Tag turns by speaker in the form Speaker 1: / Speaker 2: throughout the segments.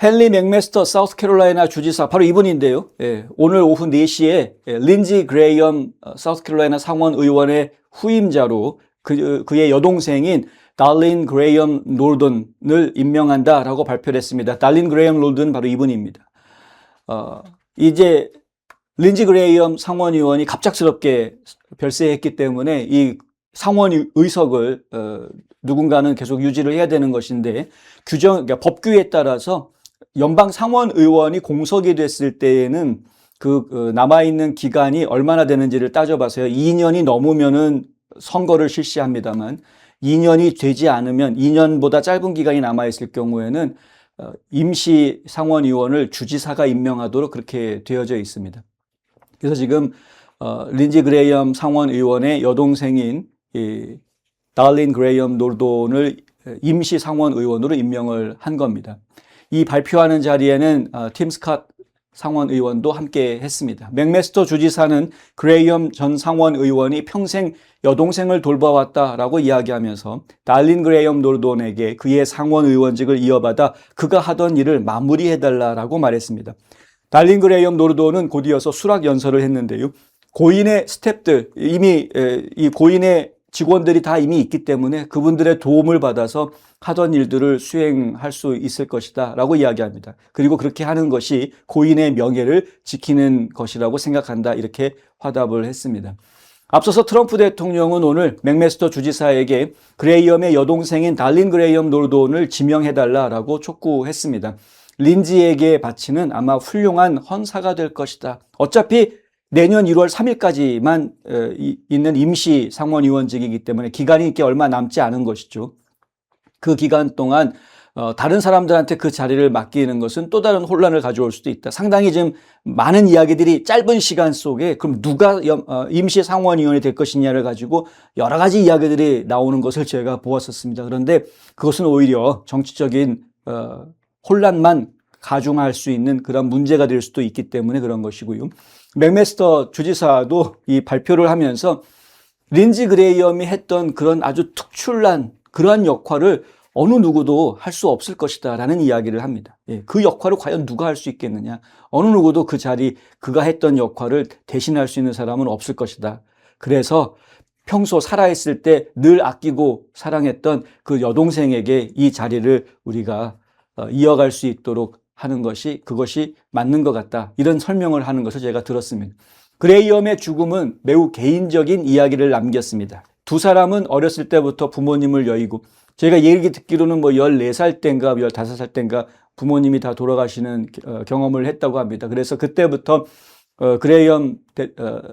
Speaker 1: 헨리 맥메스터 사우스캐롤라이나 주지사 바로 이분인데요. 오늘 오후 4시에 린지 그레이엄 사우스캐롤라이나 상원 의원의 후임자로 그의 여동생인 달린 그레이엄 놀던을 임명한다라고 발표를 했습니다. 달린 그레이엄 놀던 바로 이분입니다. 이제 린지 그레이엄 상원 의원이 갑작스럽게 별세했기 때문에 이 상원 의석을 누군가는 계속 유지를 해야 되는 것인데 그러니까 법규에 따라서 연방 상원 의원이 공석이 됐을 때에는 남아있는 기간이 얼마나 되는지를 따져봐서요. 2년이 넘으면은 선거를 실시합니다만 2년이 되지 않으면 2년보다 짧은 기간이 남아있을 경우에는 임시 상원 의원을 주지사가 임명하도록 그렇게 되어져 있습니다. 그래서 지금 린지 그레이엄 상원 의원의 여동생인 달린 그레이엄 놀돈을 임시 상원 의원으로 임명을 한 겁니다. 이 발표하는 자리에는 팀 스캇 상원 의원도 함께 했습니다. 맥메스터 주지사는 그레이엄 전 상원 의원이 평생 여동생을 돌봐왔다라고 이야기하면서 달린 그레이엄 놀돈에게 그의 상원 의원직을 이어받아 그가 하던 일을 마무리해달라고 말했습니다. 달린 그레이엄 놀돈은 곧이어서 수락 연설을 했는데요. 고인의 스태프들, 이미 이 고인의 직원들이 다 이미 있기 때문에 그분들의 도움을 받아서 하던 일들을 수행할 수 있을 것이다 라고 이야기합니다. 그리고 그렇게 하는 것이 고인의 명예를 지키는 것이라고 생각한다 이렇게 화답을 했습니다. 앞서서 트럼프 대통령은 오늘 맥메스터 주지사에게 그레이엄의 여동생인 달린 그레이엄 놀돈을 지명해달라라고 촉구했습니다. 린지에게 바치는 아마 훌륭한 헌사가 될 것이다. 어차피 내년 1월 3일까지만 있는 임시 상원의원직이기 때문에 기간이 이렇게 얼마 남지 않은 것이죠. 그 기간 동안 다른 사람들한테 그 자리를 맡기는 것은 또 다른 혼란을 가져올 수도 있다. 상당히 좀 많은 이야기들이 짧은 시간 속에 그럼 누가 임시 상원의원이 될 것이냐를 가지고 여러 가지 이야기들이 나오는 것을 제가 보았었습니다. 그런데 그것은 오히려 정치적인 혼란만 가중할 수 있는 그런 문제가 될 수도 있기 때문에 그런 것이고요. 맥메스터 주지사도 이 발표를 하면서 린지 그레이엄이 했던 그런 아주 특출난 그러한 역할을 어느 누구도 할 수 없을 것이다 라는 이야기를 합니다. 그 역할을 과연 누가 할 수 있겠느냐. 어느 누구도 그가 했던 역할을 대신할 수 있는 사람은 없을 것이다. 그래서 평소 살아있을 때 늘 아끼고 사랑했던 그 여동생에게 이 자리를 우리가 이어갈 수 있도록 하는 그것이 맞는 것 같다. 이런 설명을 하는 것을 제가 들었습니다. 그레이엄의 죽음은 매우 개인적인 이야기를 남겼습니다. 두 사람은 어렸을 때부터 부모님을 여의고 제가 얘기 듣기로는 14살 때인가 15살 때인가 부모님이 다 돌아가시는 경험을 했다고 합니다. 그래서 그때부터 그레이엄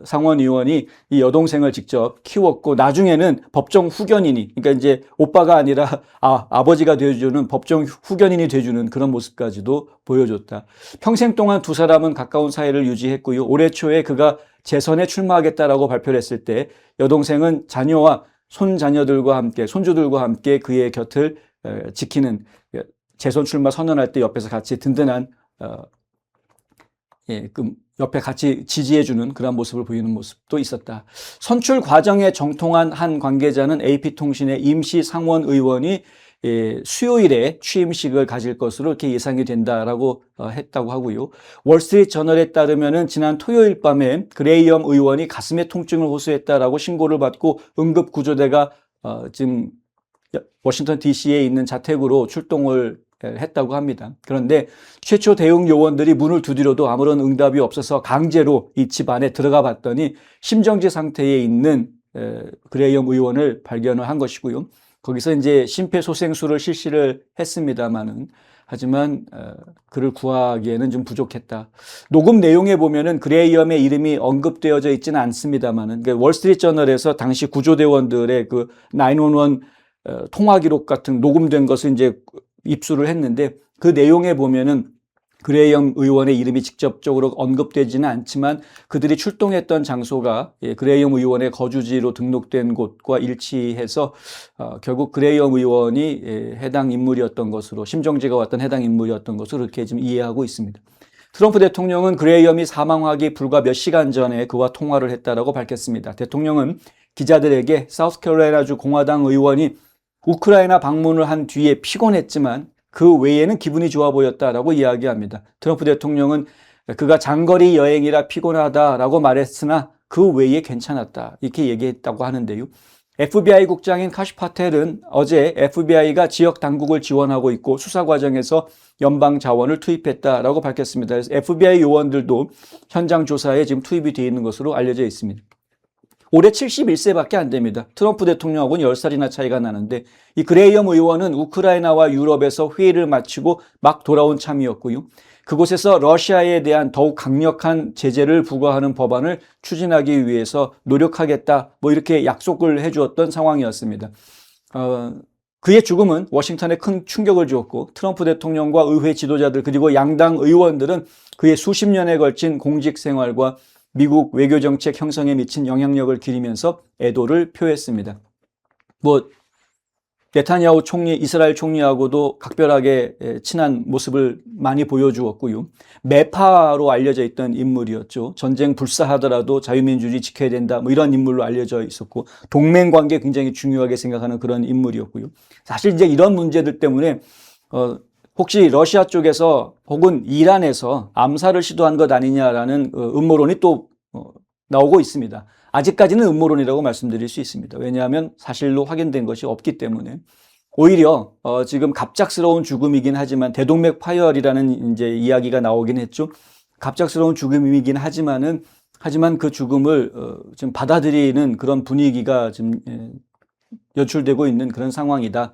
Speaker 1: 상원 의원이 이 여동생을 직접 키웠고 나중에는 법정 후견인이 그러니까 이제 오빠가 아니라 아버지가 되어주는 법정 후견인이 되어주는 그런 모습까지도 보여줬다. 평생 동안 두 사람은 가까운 사이를 유지했고요. 올해 초에 그가 재선에 출마하겠다라고 발표를 했을 때 여동생은 자녀와 손주들과 함께 그의 곁을 지키는 재선 출마 선언할 때 옆에서 같이 든든한 옆에 같이 지지해주는 그런 모습을 보이는 모습도 있었다. 선출 과정에 정통한 한 관계자는 AP통신의 임시 상원 의원이 수요일에 취임식을 가질 것으로 이렇게 예상이 된다라고 했다고 하고요. 월스트리트 저널에 따르면은 지난 토요일 밤에 그레이엄 의원이 가슴에 통증을 호소했다라고 신고를 받고 응급구조대가 지금 워싱턴 DC에 있는 자택으로 출동을 했다고 합니다. 그런데 최초 대응 요원들이 문을 두드려도 아무런 응답이 없어서 강제로 이 집 안에 들어가 봤더니 심정지 상태에 있는 그레이엄 의원을 발견을 한 것이고요. 거기서 이제 심폐소생술을 실시를 했습니다만은 하지만 그를 구하기에는 좀 부족했다. 녹음 내용에 보면은 그레이엄의 이름이 언급되어져 있지는 않습니다만은 그러니까 월스트리트 저널에서 당시 구조대원들의 그 911 통화 기록 같은 녹음된 것을 이제 입수를 했는데 그 내용에 보면은 그레이엄 의원의 이름이 직접적으로 언급되지는 않지만 그들이 출동했던 장소가 그레이엄 의원의 거주지로 등록된 곳과 일치해서 결국 그레이엄 의원이 해당 인물이었던 것으로 심정지가 왔던 해당 인물이었던 것으로 그렇게 지금 이해하고 있습니다. 트럼프 대통령은 그레이엄이 사망하기 불과 몇 시간 전에 그와 통화를 했다라고 밝혔습니다. 대통령은 기자들에게 사우스캐롤라이나주 공화당 의원이 우크라이나 방문을 한 뒤에 피곤했지만 그 외에는 기분이 좋아 보였다라고 이야기합니다. 트럼프 대통령은 그가 장거리 여행이라 피곤하다라고 말했으나 그 외에 괜찮았다 이렇게 얘기했다고 하는데요. FBI 국장인 카시 파텔은 어제 FBI가 지역 당국을 지원하고 있고 수사 과정에서 연방 자원을 투입했다라고 밝혔습니다. 그래서 FBI 요원들도 현장 조사에 지금 투입이 되어 있는 것으로 알려져 있습니다. 올해 71세밖에 안 됩니다. 트럼프 대통령하고는 10살이나 차이가 나는데 이 그레이엄 의원은 우크라이나와 유럽에서 회의를 마치고 막 돌아온 참이었고요. 그곳에서 러시아에 대한 더욱 강력한 제재를 부과하는 법안을 추진하기 위해서 노력하겠다 뭐 이렇게 약속을 해주었던 상황이었습니다. 그의 죽음은 워싱턴에 큰 충격을 주었고 트럼프 대통령과 의회 지도자들 그리고 양당 의원들은 그의 수십 년에 걸친 공직 생활과 미국 외교정책 형성에 미친 영향력을 기리면서 애도를 표했습니다. 네타냐후 총리, 이스라엘 총리하고도 각별하게 친한 모습을 많이 보여주었고요. 매파로 알려져 있던 인물이었죠. 전쟁 불사하더라도 자유민주주의 지켜야 된다. 뭐 이런 인물로 알려져 있었고 동맹 관계 굉장히 중요하게 생각하는 그런 인물이었고요. 사실 이제 이런 문제들 때문에 혹시 러시아 쪽에서 혹은 이란에서 암살을 시도한 것 아니냐라는 음모론이 또 나오고 있습니다. 아직까지는 음모론이라고 말씀드릴 수 있습니다. 왜냐하면 사실로 확인된 것이 없기 때문에 오히려 지금 갑작스러운 죽음이긴 하지만 대동맥 파열이라는 이제 이야기가 나오긴 했죠. 갑작스러운 죽음이긴 하지만 그 죽음을 지금 받아들이는 그런 분위기가 지금 연출되고 있는 그런 상황이다.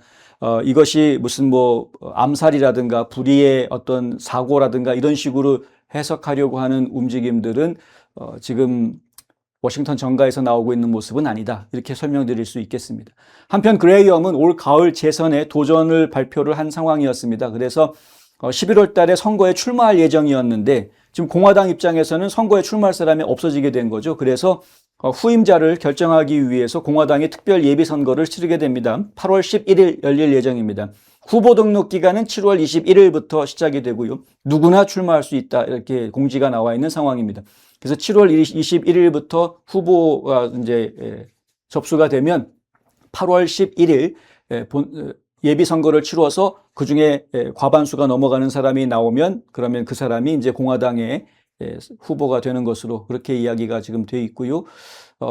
Speaker 1: 이것이 무슨 암살이라든가 불의의 어떤 사고라든가 이런 식으로 해석하려고 하는 움직임들은 지금 워싱턴 정가에서 나오고 있는 모습은 아니다. 이렇게 설명드릴 수 있겠습니다. 한편 그레이엄은 올 가을 재선에 도전을 발표를 한 상황이었습니다. 그래서 11월 달에 선거에 출마할 예정이었는데 지금 공화당 입장에서는 선거에 출마할 사람이 없어지게 된 거죠. 그래서 후임자를 결정하기 위해서 공화당이 특별 예비선거를 치르게 됩니다. 8월 11일 열릴 예정입니다. 후보 등록 기간은 7월 21일부터 시작이 되고요. 누구나 출마할 수 있다 이렇게 공지가 나와 있는 상황입니다. 그래서 7월 21일부터 후보가 이제 접수가 되면 8월 11일 예비 선거를 치러서 그 중에 과반수가 넘어가는 사람이 나오면 그러면 그 사람이 이제 공화당의 후보가 되는 것으로 그렇게 이야기가 지금 되어 있고요.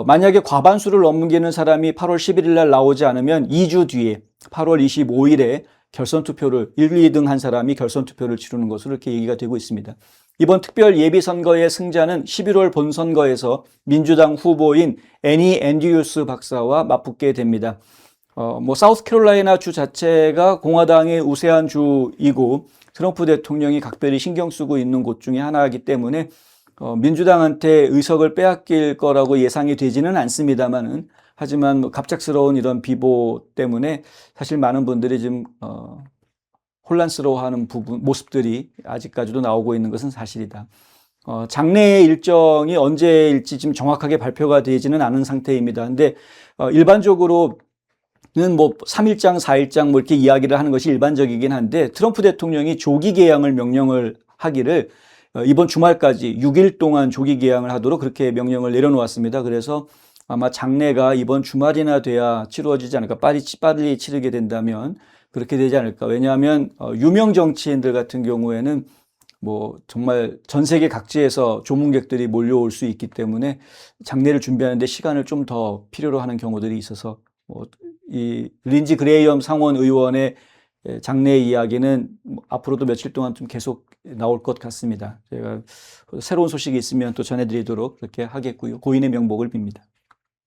Speaker 1: 만약에 과반수를 넘기는 사람이 8월 11일 날 나오지 않으면 2주 뒤에 8월 25일에 결선 투표를 1, 2등 한 사람이 결선 투표를 치르는 것으로 이렇게 얘기가 되고 있습니다. 이번 특별 예비선거의 승자는 11월 본선거에서 민주당 후보인 애니 앤드류스 박사와 맞붙게 됩니다. 사우스캐롤라이나 주 자체가 공화당의 우세한 주이고 트럼프 대통령이 각별히 신경 쓰고 있는 곳 중에 하나이기 때문에 민주당한테 의석을 빼앗길 거라고 예상이 되지는 않습니다만은 하지만 갑작스러운 이런 비보 때문에 사실 많은 분들이 지금 혼란스러워하는 모습들이 아직까지도 나오고 있는 것은 사실이다. 장례의 일정이 언제일지 지금 정확하게 발표가 되지는 않은 상태입니다. 근데 일반적으로는 3일장, 4일장 이렇게 이야기를 하는 것이 일반적이긴 한데 트럼프 대통령이 조기 개항을 명령을 하기를 이번 주말까지 6일 동안 조기 개항을 하도록 그렇게 명령을 내려놓았습니다. 그래서 아마 장례가 이번 주말이나 돼야 치루어지지 않을까. 빨리 치르게 된다면 그렇게 되지 않을까. 왜냐하면 유명 정치인들 같은 경우에는 정말 전 세계 각지에서 조문객들이 몰려올 수 있기 때문에 장례를 준비하는데 시간을 좀 더 필요로 하는 경우들이 있어서 이 린지 그레이엄 상원 의원의 장례 이야기는 앞으로도 며칠 동안 좀 계속 나올 것 같습니다. 제가 새로운 소식이 있으면 또 전해드리도록 그렇게 하겠고요. 고인의 명복을 빕니다.